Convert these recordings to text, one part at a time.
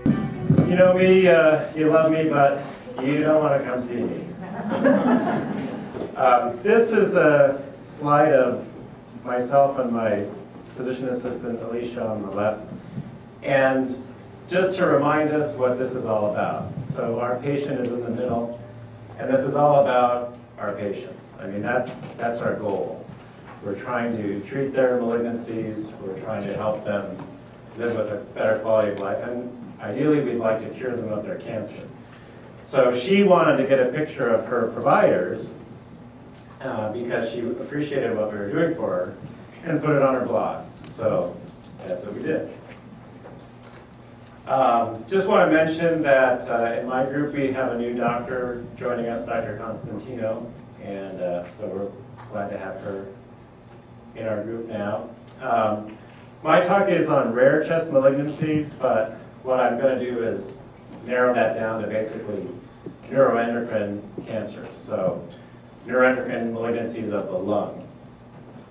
You know me, you love me, but you don't want to come see me. This is a slide of myself and my physician assistant, Alicia, on the left. And just to remind us what this is all about. So our patient is in the middle, and this is all about our patients. I mean, that's our goal. We're trying to treat their malignancies. We're trying to help them live with a better quality of life. And ideally, we'd like to cure them of their cancer. So she wanted to get a picture of her providers because she appreciated what we were doing for her and put it on her blog. So that's what we did. Just want to mention that in my group we have a new doctor joining us, Dr. Constantino, and so we're glad to have her in our group now. My talk is on rare chest malignancies, but what I'm going to do is narrow that down to basically neuroendocrine cancers, so neuroendocrine malignancies of the lung.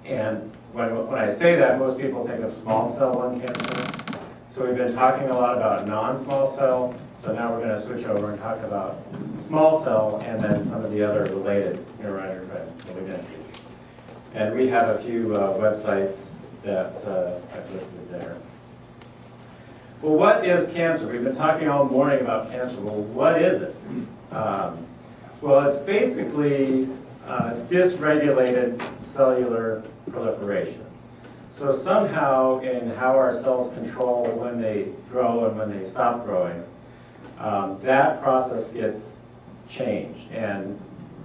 And when I say that, most people think of small cell lung cancer. So we've been talking a lot about non-small cell, so now we're going to switch over and talk about small cell and then some of the other related neuroendocrine malignancies. And we have a few websites that I've listed there. Well, what is cancer? We've been talking all morning about cancer. Well, what is it? Well, it's basically dysregulated cellular proliferation. So somehow in how our cells control when they grow and when they stop growing, that process gets changed, and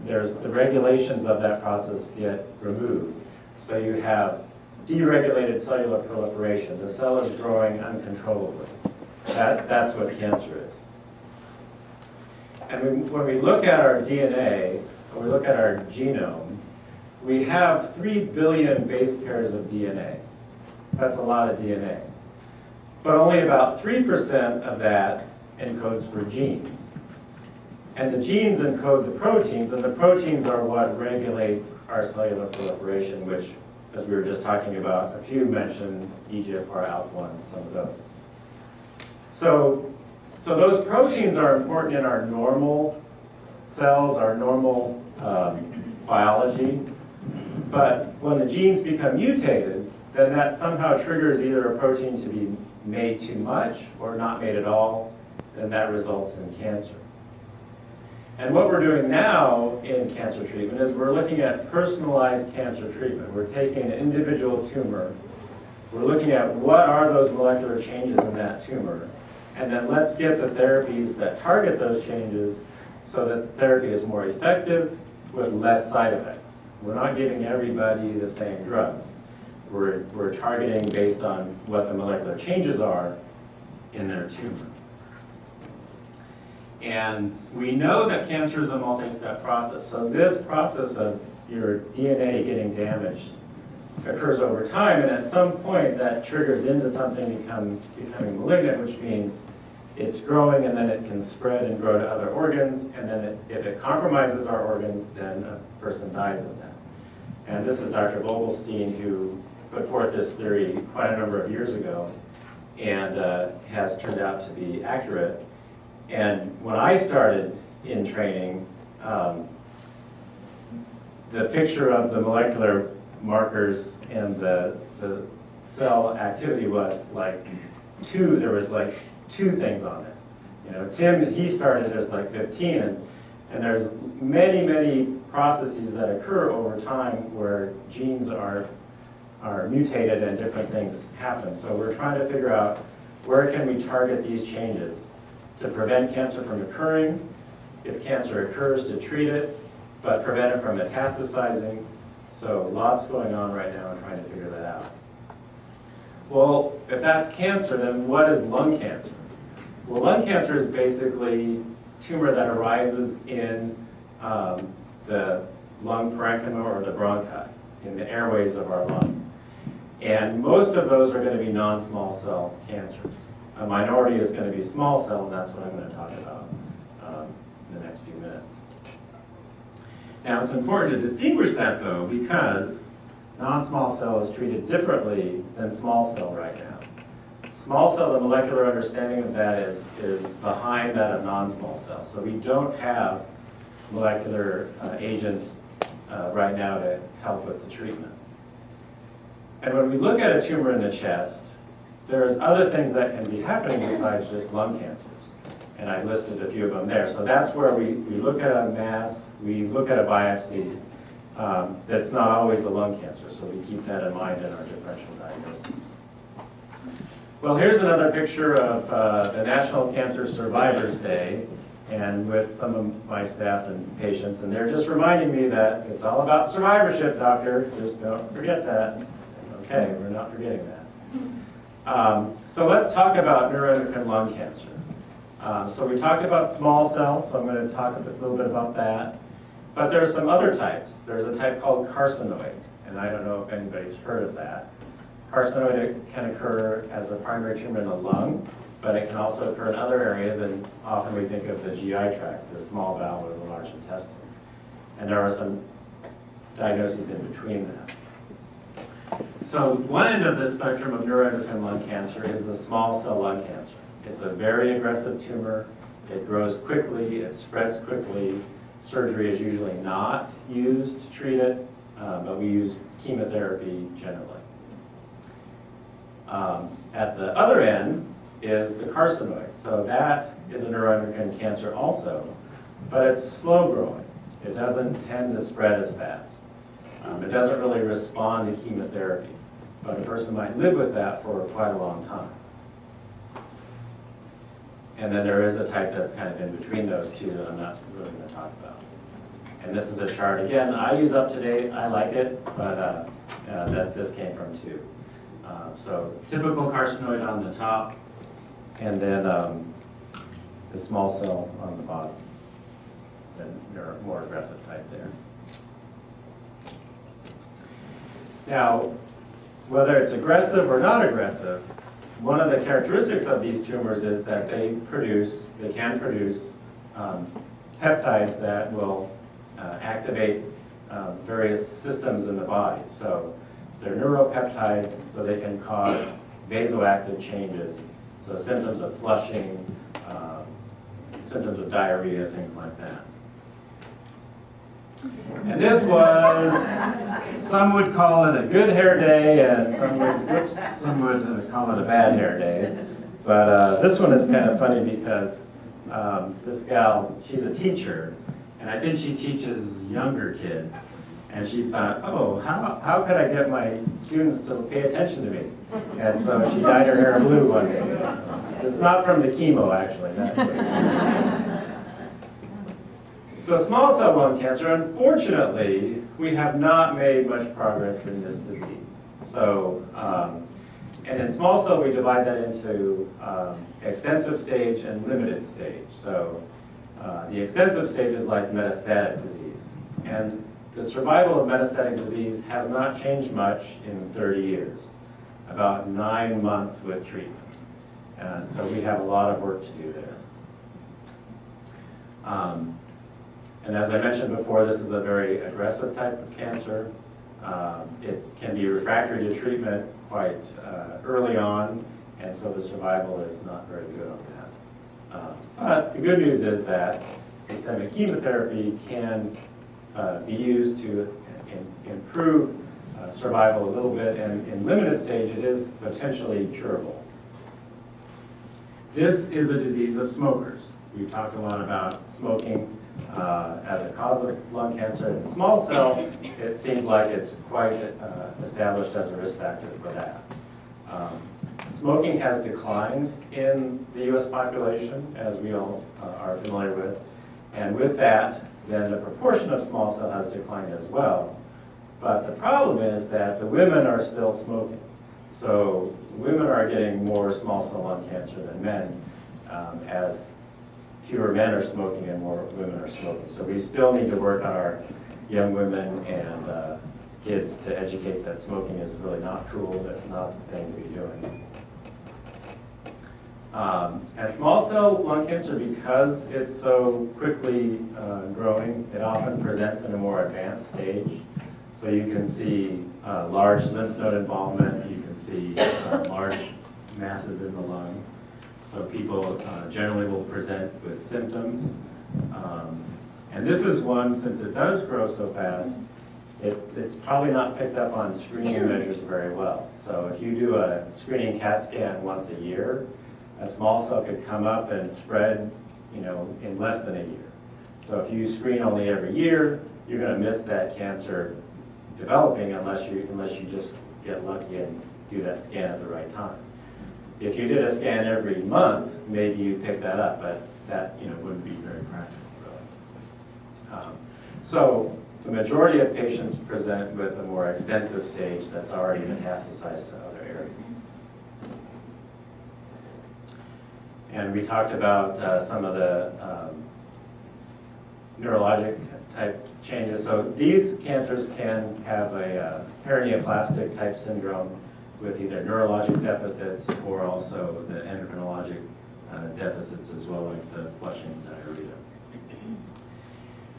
the regulations of that process get removed. So you have deregulated cellular proliferation. The cell is growing uncontrollably. That's what cancer is. And when we look at our DNA, when we look at our genome, we have 3 billion base pairs of DNA. That's a lot of DNA. But only about 3% of that encodes for genes. And the genes encode the proteins, and the proteins are what regulate our cellular proliferation, which, as we were just talking about, a few mentioned EGFR, alpha-1, and some of those. So those proteins are important in our normal cells, our normal biology. But when the genes become mutated, then that somehow triggers either a protein to be made too much or not made at all, and that results in cancer. And what we're doing now in cancer treatment is we're looking at personalized cancer treatment. We're taking an individual tumor, we're looking at what are those molecular changes in that tumor, and then let's get the therapies that target those changes so that therapy is more effective with less side effects. We're not giving everybody the same drugs. We're targeting based on what the molecular changes are in their tumor. And we know that cancer is a multi-step process. So this process of your DNA getting damaged occurs over time, and at some point that triggers into something becoming malignant, which means it's growing and then it can spread and grow to other organs, and then if it compromises our organs, then a person dies of that. And this is Dr. Vogelstein, who put forth this theory quite a number of years ago and has turned out to be accurate. And when I started in training, the picture of the molecular markers and the cell activity was like there was like 2 things on it. You know, Tim, he started, there's like 15, and there's many processes that occur over time where genes are mutated and different things happen. So we're trying to figure out where can we target these changes to prevent cancer from occurring, if cancer occurs, to treat it, but prevent it from metastasizing. So lots going on right now in trying to figure that out. Well, if that's cancer, then what is lung cancer? Well, lung cancer is basically tumor that arises in the lung parenchyma or the bronchi, in the airways of our lung. And most of those are going to be non-small cell cancers. A minority is going to be small cell, and that's what I'm going to talk about in the next few minutes. Now, it's important to distinguish that, though, because non-small cell is treated differently than small cell right now. Small cell, the molecular understanding of that is behind that of non-small cell. So we don't have molecular agents right now to help with the treatment. And when we look at a tumor in the chest, there's other things that can be happening besides just lung cancers. And I listed a few of them there. So that's where we look at a mass, we look at a biopsy. That's not always a lung cancer, so we keep that in mind in our differential diagnosis. Well, here's another picture of the National Cancer Survivors Day, and with some of my staff and patients, and they're just reminding me that it's all about survivorship, doctor. Just don't forget that. Okay, we're not forgetting that. So let's talk about neuroendocrine lung cancer. So we talked about small cell, so I'm going to talk a little bit about that. But there are some other types. There's a type called carcinoid, and I don't know if anybody's heard of that. Carcinoid can occur as a primary tumor in the lung, but it can also occur in other areas, and often we think of the GI tract, the small bowel or the large intestine. And there are some diagnoses in between that. So one end of the spectrum of neuroendocrine lung cancer is the small cell lung cancer. It's a very aggressive tumor. It grows quickly, it spreads quickly. Surgery is usually not used to treat it, but we use chemotherapy generally. At the other end is the carcinoid. So that is a neuroendocrine cancer also, but it's slow growing. It doesn't tend to spread as fast. It doesn't really respond to chemotherapy, but a person might live with that for quite a long time. And then there is a type that's kind of in between those two that I'm not really going to talk about. And this is a chart, again, I use UpToDate, I like it, but this came from two. So typical carcinoid on the top, and then the small cell on the bottom. Then there are more aggressive type there. Now, whether it's aggressive or not aggressive, one of the characteristics of these tumors is that they can produce peptides that will activate various systems in the body. So they're neuropeptides, so they can cause vasoactive changes, so symptoms of flushing, symptoms of diarrhea, things like that. And this was, some would call it a good hair day, and some would call it a bad hair day. But this one is kind of funny because this gal, she's a teacher, and I think she teaches younger kids. And she thought, oh, how could I get my students to pay attention to me? And so she dyed her hair blue one day. It's not from the chemo, actually. So small cell lung cancer, unfortunately, we have not made much progress in this disease. So, and in small cell, we divide that into extensive stage and limited stage. So the extensive stage is like metastatic disease. And the survival of metastatic disease has not changed much in 30 years, about 9 months with treatment. And so we have a lot of work to do there. And as I mentioned before, this is a very aggressive type of cancer. It can be refractory to treatment quite early on, and so the survival is not very good on that. But the good news is that systemic chemotherapy can be used to improve survival a little bit, and in limited stage, it is potentially curable. This is a disease of smokers. We've talked a lot about smoking as a cause of lung cancer. In small cell, it seems like it's quite established as a risk factor for that. Smoking has declined in the U.S. population, as we all are familiar with, and with that, then the proportion of small cell has declined as well. But the problem is that the women are still smoking. So women are getting more small cell lung cancer than men, as fewer men are smoking and more women are smoking. So we still need to work on our young women and kids to educate that smoking is really not cool. That's not the thing to be doing. And small cell lung cancer, because it's so quickly growing, it often presents in a more advanced stage. So you can see large lymph node involvement. You can see large masses in the lung. So people generally will present with symptoms. And this is one, since it does grow so fast, it's probably not picked up on screening measures very well. So if you do a screening CAT scan once a year, a small cell could come up and spread, in less than a year. So if you screen only every year, you're going to miss that cancer developing unless you just get lucky and do that scan at the right time. If you did a scan every month, maybe you'd pick that up, but that wouldn't be very practical, really. So the majority of patients present with a more extensive stage that's already metastasized to other areas. And we talked about some of the neurologic type changes. So these cancers can have a paraneoplastic type syndrome with either neurologic deficits or also the endocrinologic deficits as well, like the flushing diarrhea.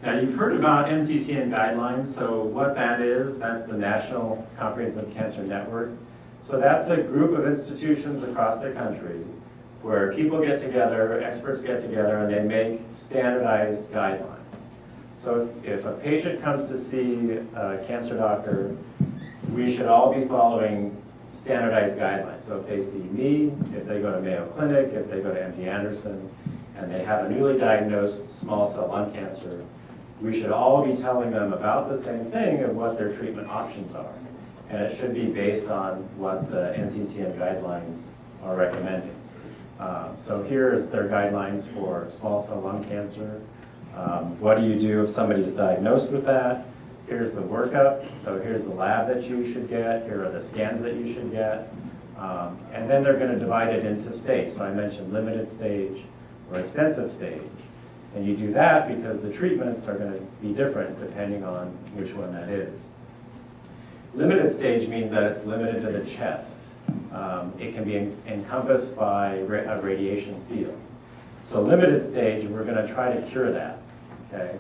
Now you've heard about NCCN Guidelines. So what that is, that's the National Comprehensive Cancer Network. So that's a group of institutions across the country where people get together, experts get together, and they make standardized guidelines. So if a patient comes to see a cancer doctor, we should all be following standardized guidelines. So if they see me, if they go to Mayo Clinic, if they go to MD Anderson, and they have a newly diagnosed small cell lung cancer, we should all be telling them about the same thing and what their treatment options are. And it should be based on what the NCCN guidelines are recommending. So here's their guidelines for small cell lung cancer. What do you do if somebody's diagnosed with that? Here's the workup. So here's the lab that you should get. Here are the scans that you should get. And then they're going to divide it into stages. So I mentioned limited stage or extensive stage. And you do that because the treatments are going to be different depending on which one that is. Limited stage means that it's limited to the chest. It can be encompassed by a radiation field. So limited stage, we're going to try to cure that. Okay.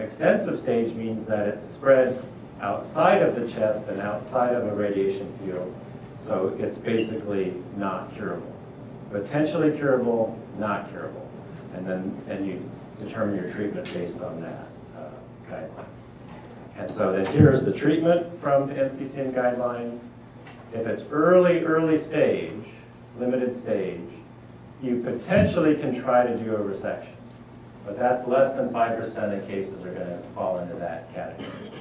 Extensive stage means that it's spread outside of the chest and outside of a radiation field. So it's basically not curable. Potentially curable, not curable. And then you determine your treatment based on that guideline. And so then here's the treatment from the NCCN guidelines. If it's early stage, limited stage, you potentially can try to do a resection. But that's less than 5% of cases are going to fall into that category.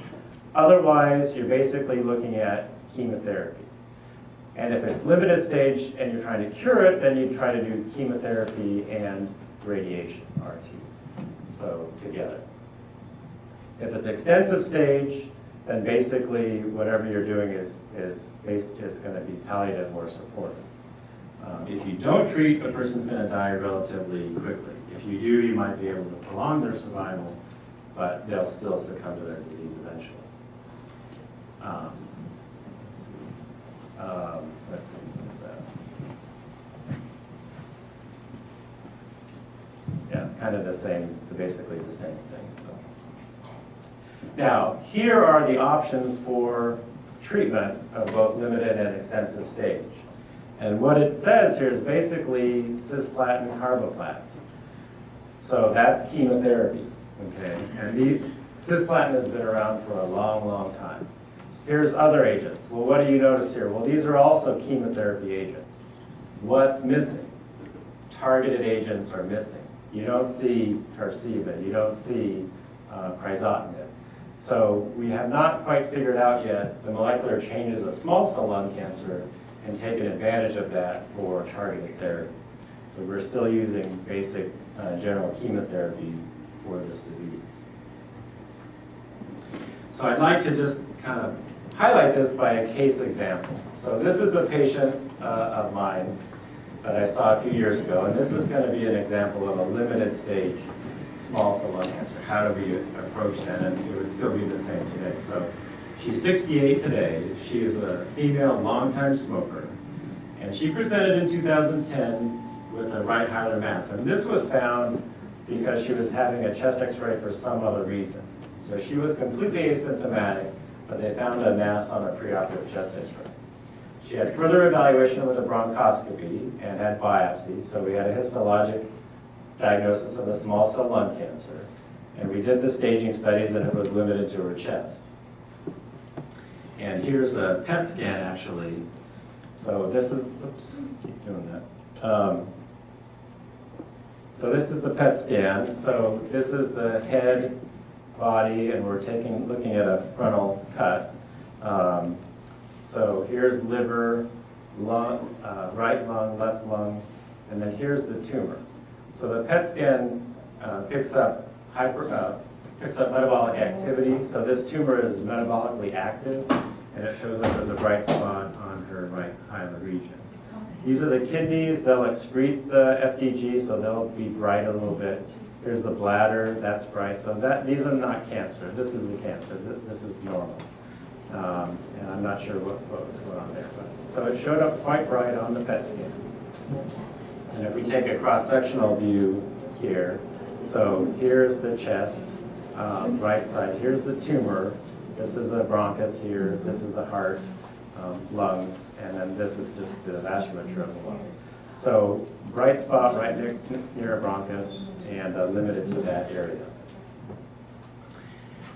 Otherwise, you're basically looking at chemotherapy. And if it's limited stage and you're trying to cure it, then you try to do chemotherapy and radiation, RT, so together. If it's extensive stage, then basically whatever you're doing is going to be palliative or supportive. If you don't treat, a person's going to die relatively quickly. If you do, you might be able to prolong their survival, but they'll still succumb to their disease eventually. Let's see, what's that? Yeah, kind of the same, basically the same thing. So. Now, here are the options for treatment of both limited and extensive stage. And what it says here is basically cisplatin carboplatin. So that's chemotherapy, okay? And cisplatin has been around for a long, long time. Here's other agents. Well, what do you notice here? Well, these are also chemotherapy agents. What's missing? Targeted agents are missing. You don't see Tarceva, you don't see crizotinib. So we have not quite figured out yet the molecular changes of small cell lung cancer and taken advantage of that for targeted therapy. So we're still using basic general chemotherapy for this disease. So I'd like to just kind of highlight this by a case example. So this is a patient of mine that I saw a few years ago, and this is going to be an example of a limited stage small cell lung cancer. How do we approach that? And it would still be the same today. So she's 68 today. She is a female longtime smoker, and she presented in 2010 with a right hilar mass. And this was found because she was having a chest x-ray for some other reason. So she was completely asymptomatic, but they found a mass on a preoperative chest x-ray. She had further evaluation with a bronchoscopy and had biopsy, so we had a histologic diagnosis of a small cell lung cancer. And we did the staging studies, and it was limited to her chest. And here's a PET scan, actually. So this is, oops, keep doing that. So this is the PET scan. So this is the head, body, and we're looking at a frontal cut. So here's liver, lung, right lung, left lung, and then here's the tumor. So the PET scan picks up metabolic activity. So this tumor is metabolically active, and it shows up as a bright spot on her right hilar region. These are the kidneys. They'll excrete the FDG, so they'll be bright a little bit. Here's the bladder. That's bright. So these are not cancer. This is the cancer. This is normal. And I'm not sure what was going on there. So it showed up quite bright on the PET scan. And if we take a cross-sectional view here, so here's the chest, right side. Here's the tumor. This is a bronchus here. This is the heart, lungs, and then this is just the vasculature of the lungs. So bright spot right near a bronchus and limited to that area.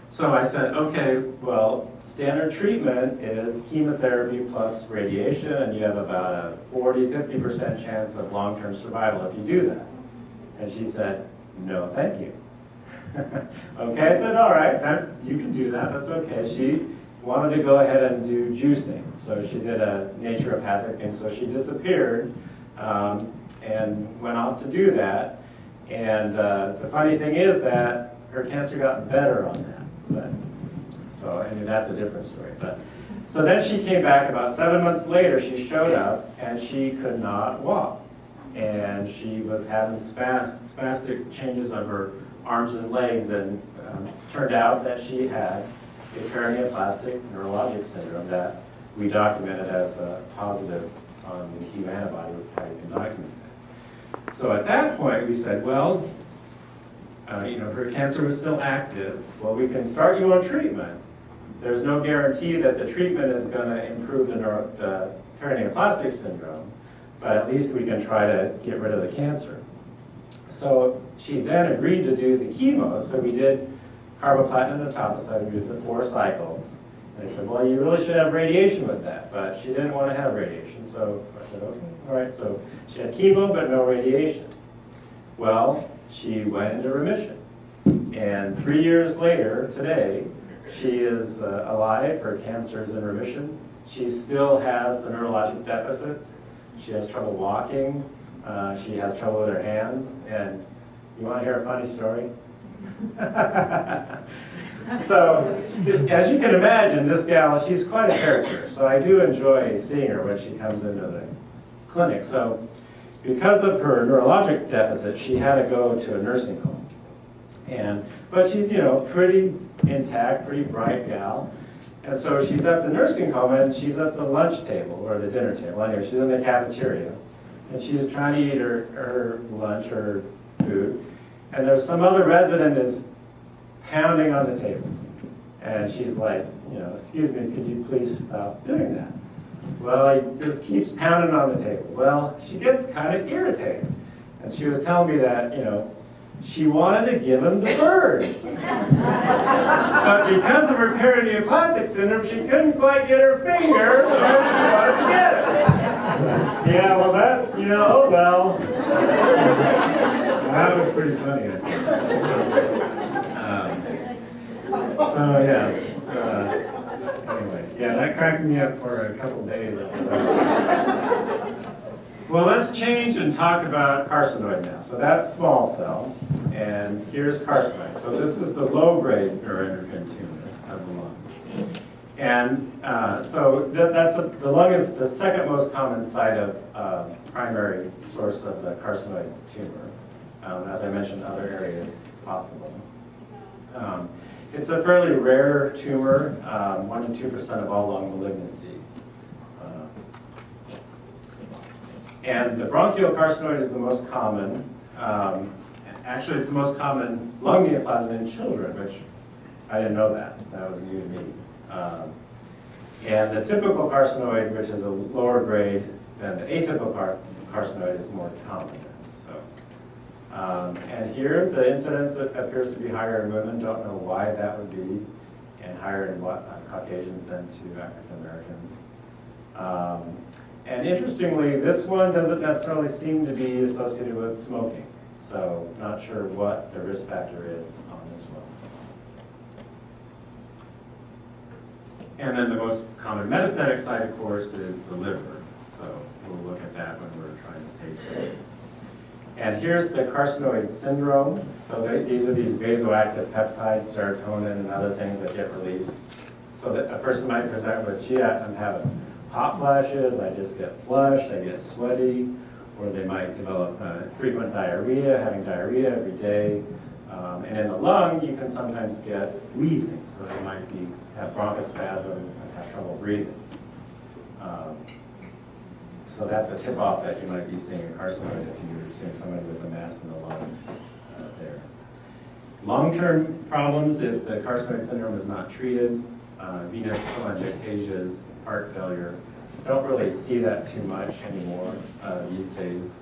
So I said, okay, well, standard treatment is chemotherapy plus radiation, and you have about a 40–50% chance of long-term survival if you do that. And she said, no, thank you. Okay, I said, all right, you can do that, that's okay. She wanted to go ahead and do juicing. So she did a naturopathic thing, so she disappeared and went off to do that. And the funny thing is that her cancer got better on that. So, I mean, that's a different story. So then she came back about 7 months later. She showed up, and she could not walk. And she was having spastic changes of her arms and legs, and turned out that she had a paraneoplastic neurologic syndrome that we documented as a positive on the Q antibody, which probably can document that. So at that point, we said, well, her cancer was still active. Well, we can start you on treatment. There's no guarantee that the treatment is going to improve the paraneoplastic syndrome, but at least we can try to get rid of the cancer. So she then agreed to do the chemo. So we did carboplatin and etoposide. We did the 4 cycles. And they said, well, you really should have radiation with that. But she didn't want to have radiation. So I said, okay, all right. So she had chemo, but no radiation. Well, she went into remission. And 3 years later, today, she is alive. Her cancer is in remission. She still has the neurologic deficits. She has trouble walking. She has trouble with her hands. And you want to hear a funny story? So, as you can imagine, this gal, she's quite a character. So I do enjoy seeing her when she comes into the clinic. So because of her neurologic deficit, she had to go to a nursing home. But she's, pretty intact, pretty bright gal. And so she's at the nursing home, and she's at the lunch table, or the dinner table. Anyway, she's in the cafeteria. And she's trying to eat her lunch, her food. And there's some other resident is pounding on the table. And she's like, excuse me, could you please stop doing that? Well, he just keeps pounding on the table. Well, she gets kind of irritated. And she was telling me that, she wanted to give him the bird. But because of her paraneoplastic syndrome, she couldn't quite get her finger where she wanted to get it. Yeah, well, that's, oh well. That was pretty funny. Anyway, yeah, that cracked me up for a couple days after that. Well, let's change and talk about carcinoid now. So that's small cell, and here's carcinoid. So this is the low-grade neuroendocrine tumor of the lung. And the lung is the second most common site of primary source of the carcinoid tumor. As I mentioned, other areas possible. It's a fairly rare tumor, 1 to 2% of all lung malignancies. And the bronchial carcinoid is the most common. Actually, it's the most common lung neoplasm in children, which I didn't know that. That was new to me. And the typical carcinoid, which is a lower grade than the atypical carcinoid, is more common. And here, the incidence appears to be higher in women. Don't know why that would be, and higher in Caucasians than to African Americans. And interestingly, this one doesn't necessarily seem to be associated with smoking. So not sure what the risk factor is on this one. And then the most common metastatic site, of course, is the liver. So we'll look at that when we're trying to stage it. And here's the Carcinoid Syndrome. So these are these vasoactive peptides, serotonin, and other things that get released. So that a person might present with, gee, I'm having hot flashes, I just get flushed, I get sweaty, or they might develop frequent diarrhea, having diarrhea every day. And in the lung, you can sometimes get wheezing. So they might have bronchospasm and have trouble breathing. So that's a tip-off that you might be seeing a carcinoid if you're seeing somebody with a mass in the lung there. Long-term problems, if the carcinoid syndrome is not treated, venous telangiectasias, heart failure, don't really see that too much anymore these days.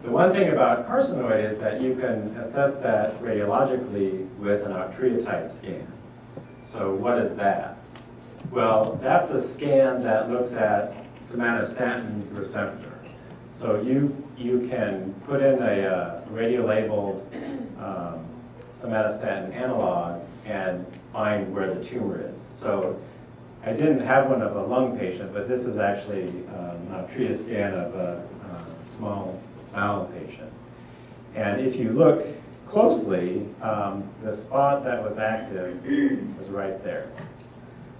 The one thing about carcinoid is that you can assess that radiologically with an octreotide scan. So what is that? Well, that's a scan that looks at somatostatin receptor. So you can put in a radiolabeled somatostatin analog and find where the tumor is. So I didn't have one of a lung patient, but this is actually an octreotide scan of a small bowel patient. And if you look closely, the spot that was active was right there.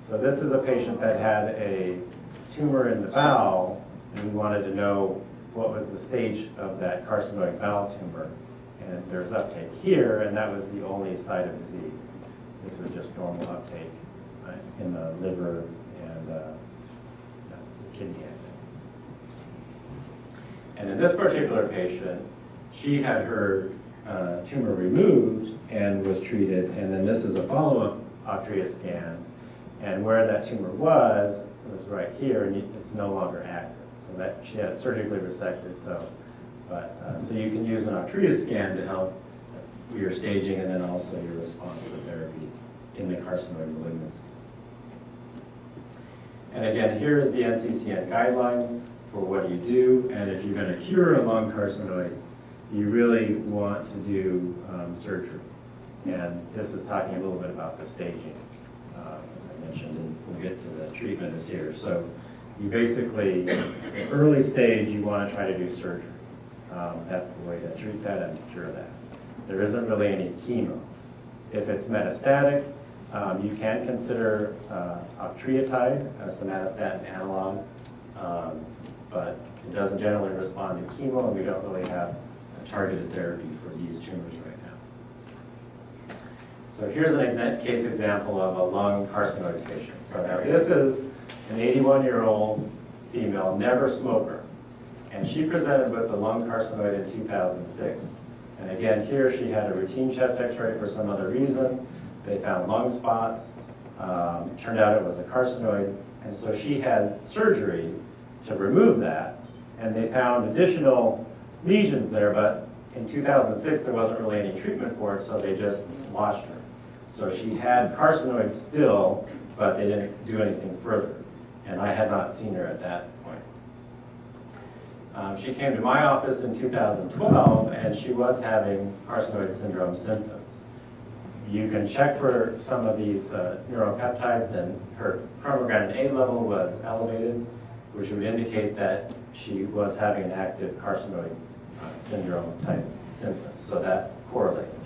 So this is a patient that had a tumor in the bowel, and we wanted to know what was the stage of that carcinoid bowel tumor. And there's uptake here, and that was the only site of disease. This was just normal uptake in the liver and kidney, I think. And in this particular patient, she had her tumor removed and was treated, and then this is a follow-up octreotide scan, and where that tumor was right here, and it's no longer active. So that she had it surgically resected. So you can use an octreotide scan to help your staging and then also your response to therapy in the carcinoid malignancies. And again, here is the Nccn Guidelines for what you do. And if you're going to cure a lung carcinoid, you really want to do surgery. And this is talking a little bit about the staging, as I mentioned, and we'll get to the treatment is here. So you basically, in early stage, you want to try to do surgery. That's the way to treat that and to cure that. There isn't really any chemo. If it's metastatic, you can consider octreotide, a somatostatin analog, but it doesn't generally respond to chemo, and we don't really have a targeted therapy for these tumors right now. So here's an case example of a lung carcinoid patient. So now this is an 81-year-old female, never smoker, and she presented with a lung carcinoid in 2006. And again, here she had a routine chest x-ray for some other reason. They found lung spots. Turned out it was a carcinoid, and so she had surgery to remove that, and they found additional lesions there, but in 2006 there wasn't really any treatment for it, so they just watched her. So she had carcinoid still, but they didn't do anything further, and I had not seen her at that point. She came to my office in 2012, and she was having carcinoid syndrome symptoms. You can check for some of these neuropeptides, and her chromogranin A level was elevated, which would indicate that she was having an active carcinoid syndrome type symptoms. So that correlated.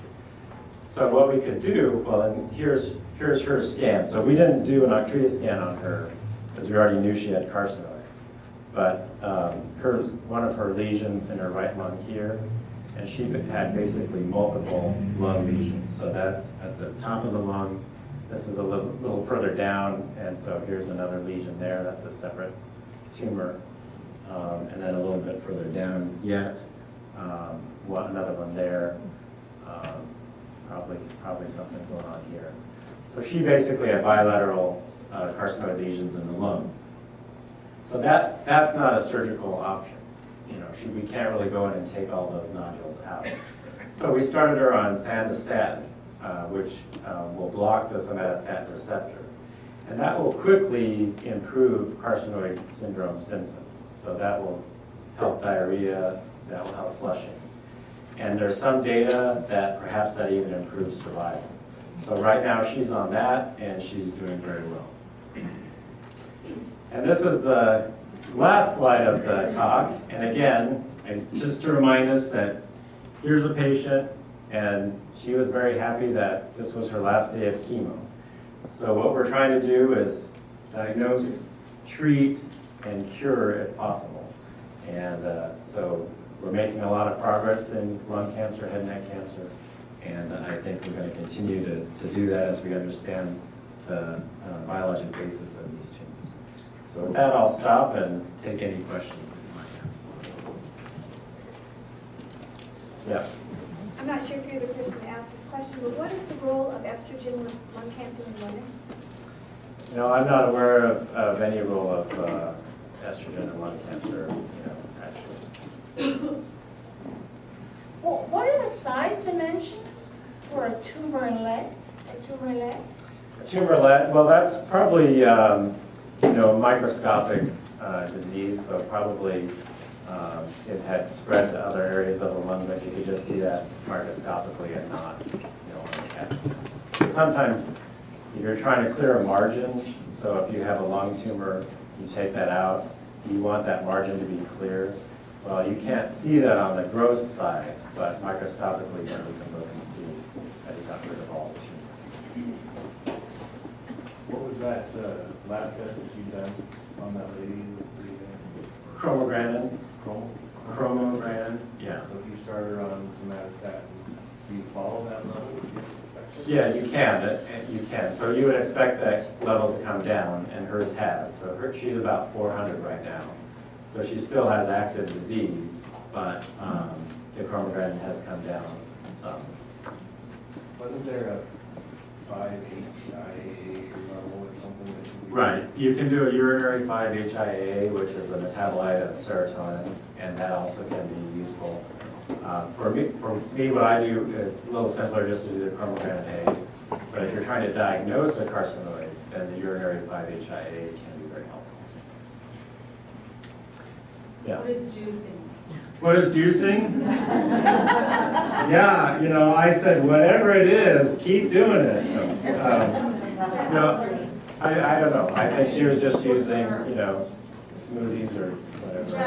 So what we could do, well, and here's her scan. So we didn't do an octreotide scan on her because we already knew she had carcinoid. But one of her lesions in her right lung here, and she had basically multiple lung lesions. So that's at the top of the lung. This is a little further down, and so here's another lesion there. That's a separate tumor. And then a little bit further down yet, another one there. Probably something going on here. So she basically had bilateral carcinoid lesions in the lung. So that's not a surgical option. You know, we can't really go in and take all those nodules out. So we started her on sandostatin, which will block the somatostatin receptor. And that will quickly improve carcinoid syndrome symptoms. So that will help diarrhea, that will help flushing. And there's some data that perhaps that even improves survival. So right now she's on that and she's doing very well. And this is the last slide of the talk. And again, just to remind us that here's a patient and she was very happy that this was her last day of chemo. So what we're trying to do is diagnose, treat, and cure if possible. And so we're making a lot of progress in lung cancer, head and neck cancer, and I think we're going to continue to do that as we understand the biologic basis of these tumors. So with that, I'll stop and take any questions that you might have. Yeah. I'm not sure if you're the person to ask this question, but what is the role of estrogen with lung cancer in women? No, I'm not aware of any role of estrogen in lung cancer, actually. Well, what are the size dimensions for a tumorlet? A Tumorlet, well, that's probably, a microscopic disease, so probably it had spread to other areas of the lung, but you could just see that microscopically and not, on the CAT scan. So sometimes you're trying to clear a margin, so if you have a lung tumor, you take that out, you want that margin to be clear. Well, you can't see that on the gross side, but microscopically, then we can look and see that you got rid of all the tumor. What was that lab test that you done on that lady? Chromogranin. Chromogranin, yeah. So if you started on somatostatin, do you follow that level? Yeah, you can. You can. So you would expect that level to come down, and hers has. So she's about 400 right now. So she still has active disease, but the chromogranin has come down some. Wasn't there a 5-HIAA level or something that you Right. You can do a urinary 5-HIAA, which is a metabolite of serotonin, and that also can be useful. For me, what I do is a little simpler just to do the chromogranin A. But if you're trying to diagnose a carcinoid, then the urinary 5-HIAA can be very helpful. Yeah. What is juicing? What is juicing? Yeah, I said whatever it is, keep doing it. No, I don't know. I think she was just using, smoothies or whatever.